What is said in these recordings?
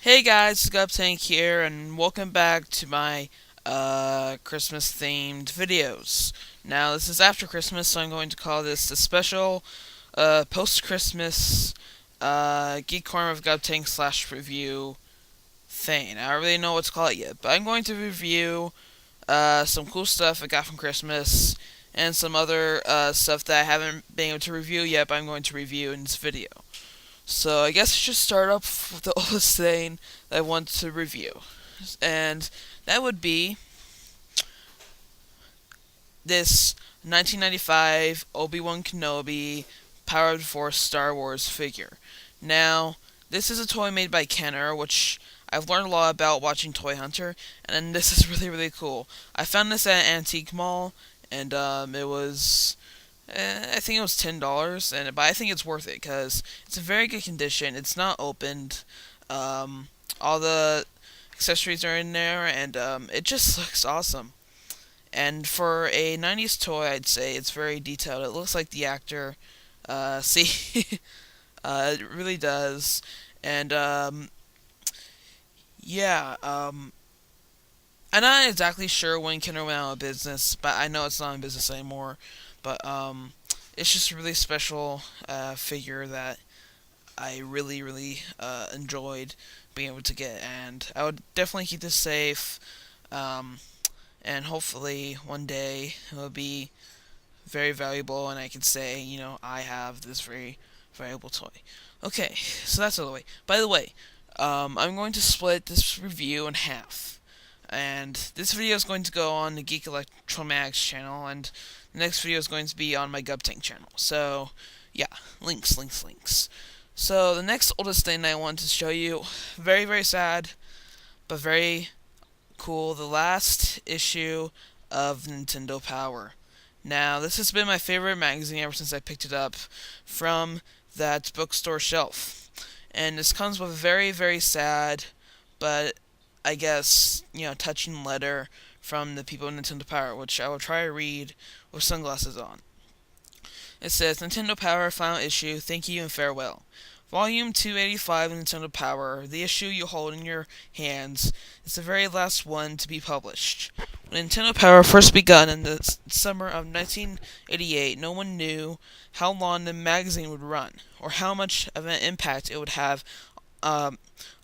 Hey guys, it's Gubtank here, and welcome back to my Christmas themed videos. Now, this is after Christmas, so I'm going to call this the special post Christmas Geek Corner of Gubtank slash review thing. I don't really know what to call it yet, but I'm going to review some cool stuff I got from Christmas and some other stuff that I haven't been able to review yet, but I'm going to review in this video. So I guess I should start off with the oldest thing that I want to review. And that would be this 1995 Obi-Wan Kenobi Powered Force Star Wars figure. Now, this is a toy made by Kenner, which I've learned a lot about watching Toy Hunter, and this is really, really cool. I found this at an antique mall, and it was I think it was $10, but I think it's worth it because it's in very good condition. It's not opened. All the accessories are in there, and it just looks awesome. And for a '90s toy, I'd say it's very detailed. It looks like the actor. See, it really does. And yeah, I'm not exactly sure when Kenner went out of business, but I know it's not in business anymore. But it's just a really special figure that I really, really enjoyed being able to get, and I would definitely keep this safe. Um, and hopefully one day it will be very valuable, and I can say, I have this very valuable toy. Okay, so that's out of the way. By the way, I'm going to split this review in half. And this video is going to go on the Geek Electromag's channel, and the next video is going to be on my Gubtank channel. So, yeah, links, links, links. So, the next oldest thing I want to show you, very, very sad, but very cool, the last issue of Nintendo Power. Now, this has been my favorite magazine ever since I picked it up from that bookstore shelf. And this comes with a very, very sad, but I guess, touching letter from the people of Nintendo Power, which I will try to read with sunglasses on. It says, Nintendo Power Final Issue, Thank You and Farewell. Volume 285 of Nintendo Power, the issue you hold in your hands, is the very last one to be published. When Nintendo Power first begun in the summer of 1988, no one knew how long the magazine would run, or how much of an impact it would have um,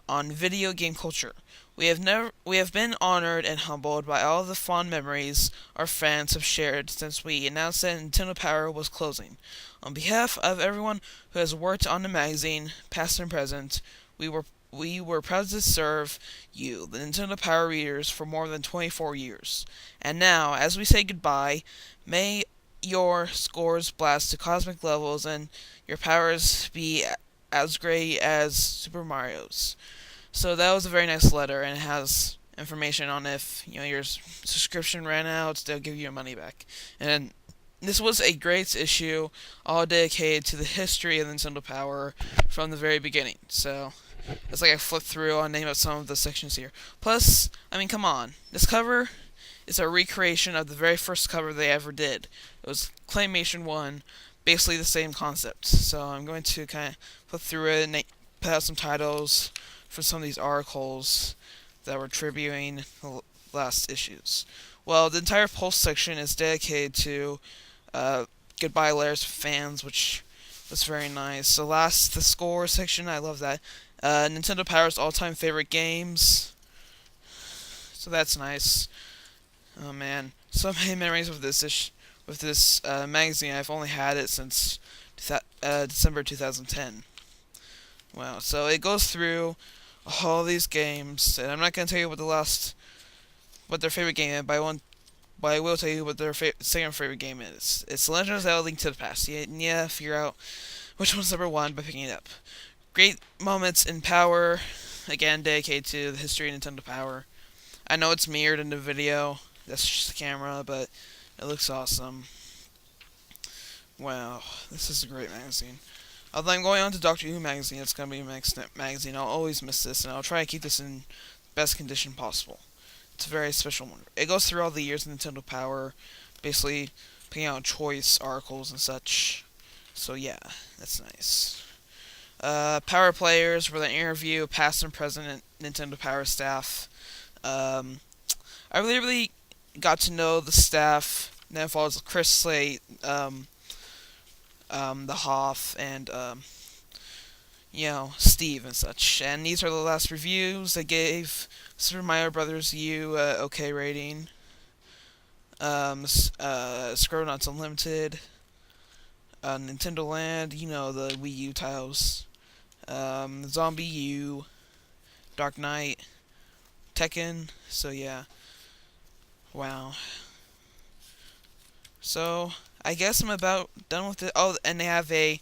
on video game culture. We have been honored and humbled by all the fond memories our fans have shared since we announced that Nintendo Power was closing. On behalf of everyone who has worked on the magazine, past and present, we were proud to serve you, the Nintendo Power readers, for more than 24 years. And now, as we say goodbye, may your scores blast to cosmic levels and your powers be as great as Super Mario's. So that was a very nice letter, and it has information on if your subscription ran out, they'll give you your money back. And this was a great issue, all dedicated to the history of Nintendo Power from the very beginning. So it's like I flipped through. I'll name out some of the sections here. Plus, I mean, come on, this cover is a recreation of the very first cover they ever did. It was Claymation 1, basically the same concept. So I'm going to kind of flip through it and put out some titles for some of these articles that were tributing the last issues. Well, the entire Pulse section is dedicated to goodbye letters to fans, which was very nice. The score section, I love that. Nintendo Power's all-time favorite games, so that's nice. Oh man, so many memories with this magazine. I've only had it since December 2010. Wow, so it goes through all these games, and I'm not gonna tell you what their favorite game is, but I will tell you what their second favorite game is. It's Legend of Zelda: Link to the Past. Yeah, figure out which one's number one by picking it up. Great moments in Power, again dedicated to the history of Nintendo Power. I know it's mirrored in the video. That's just the camera, but it looks awesome. Wow, this is a great magazine. Although I'm going on to Doctor Who magazine, it's going to be my next magazine. I'll always miss this, and I'll try to keep this in best condition possible. It's a very special one. It goes through all the years of Nintendo Power, basically picking out choice articles and such. So yeah, that's nice. Power players where they interview past and present Nintendo Power staff. Um, I really got to know the staff. Then follows Chris Slate, the Hoff, and Steve and such. And these are the last reviews. I gave Super Mario Brothers U OK rating. Screwnuts Unlimited, Nintendo Land, the Wii U titles, Zombie U, Dark Knight, Tekken. So yeah, wow. So I guess I'm about done with it. Oh, and they have a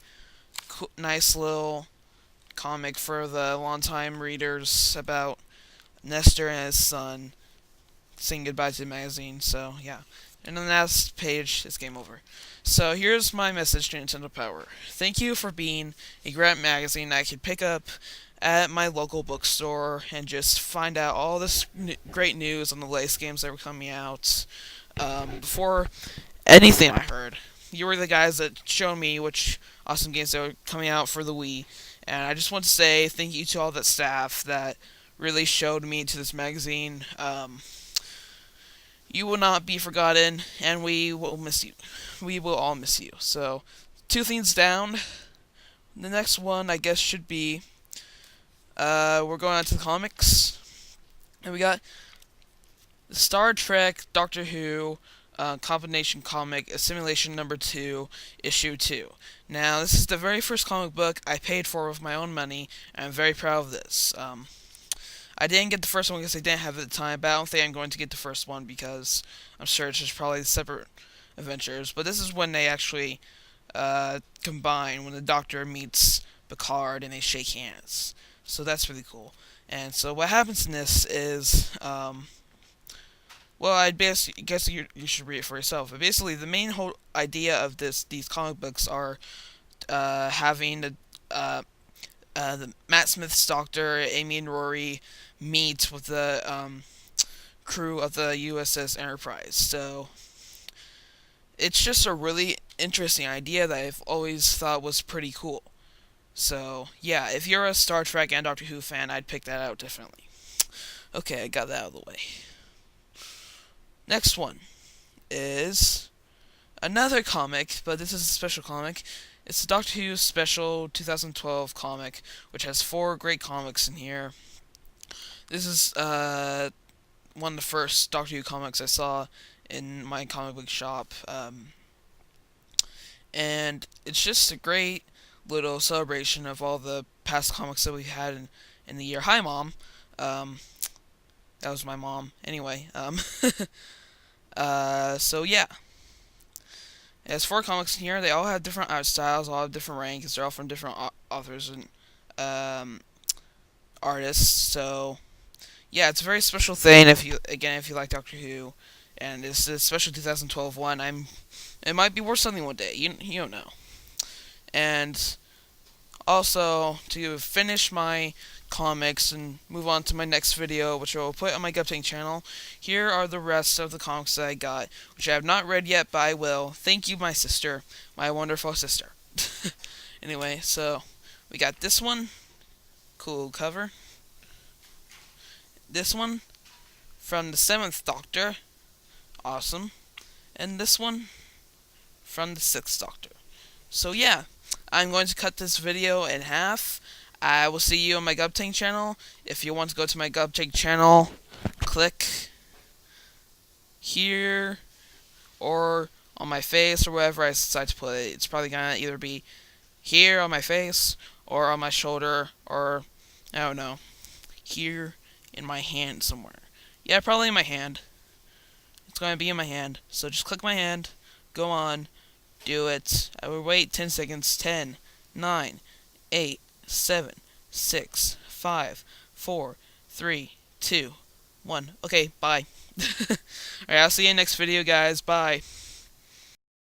nice little comic for the longtime readers about Nestor and his son saying goodbye to the magazine. So yeah, and on the last page, it's game over. So here's my message to Nintendo Power. Thank you for being a great magazine I could pick up at my local bookstore and just find out all this great news on the latest games that were coming out before anything I heard. You were the guys that showed me which awesome games that were coming out for the Wii, and I just want to say thank you to all that staff that really showed me to this magazine. You will not be forgotten, and we will miss you. We will all miss you. So, 2 things down. The next one, I guess, should be we're going on to the comics, and we got Star Trek, Doctor Who, combination comic, Assimilation Number 2, Issue 2. Now, this is the very first comic book I paid for with my own money, and I'm very proud of this. I didn't get the first one because I didn't have it at the time, but I don't think I'm going to get the first one because I'm sure it's just probably separate adventures. But this is when they actually combine, when the Doctor meets Picard and they shake hands. So that's really cool. And so what happens in this is, well, I guess you should read it for yourself. But basically, the main whole idea of these comic books are having the Matt Smith's Doctor, Amy and Rory meet with the crew of the USS Enterprise. So it's just a really interesting idea that I've always thought was pretty cool. So yeah, if you're a Star Trek and Doctor Who fan, I'd pick that out definitely. Okay, I got that out of the way. Next one is another comic, but this is a special comic. It's the Doctor Who Special 2012 comic, which has 4 great comics in here. This is one of the first Doctor Who comics I saw in my comic book shop. And it's just a great little celebration of all the past comics that we had in the year. Hi, Mom. That was my mom. Anyway, so yeah. It has 4 comics in here. They all have different art styles, all have different ranks. They're all from different authors and artists. So yeah, it's a very special thing. If you like Doctor Who, and it's a special 2012 one. It might be worth something one day. You don't know. And also, to finish my comics and move on to my next video, which I will put on my Gubtank channel, here are the rest of the comics that I got, which I have not read yet, but I will. Thank you, my sister, my wonderful sister. Anyway, so we got this one, cool cover. This one from the 7th Doctor, awesome. And this one from the 6th Doctor. So yeah, I'm going to cut this video in half. I will see you on my Gubtank channel. If you want to go to my Gubtank channel, click here or on my face or wherever I decide to put it. It's probably going to either be here on my face or on my shoulder or, I don't know, here in my hand somewhere. Yeah, probably in my hand. It's going to be in my hand. So just click my hand, go on, do it. I will wait 10 seconds. 10, 9, 8, 7, 6, 5, 4, 3, 2, 1. Okay, bye. Alright, I'll see you in the next video, guys. Bye.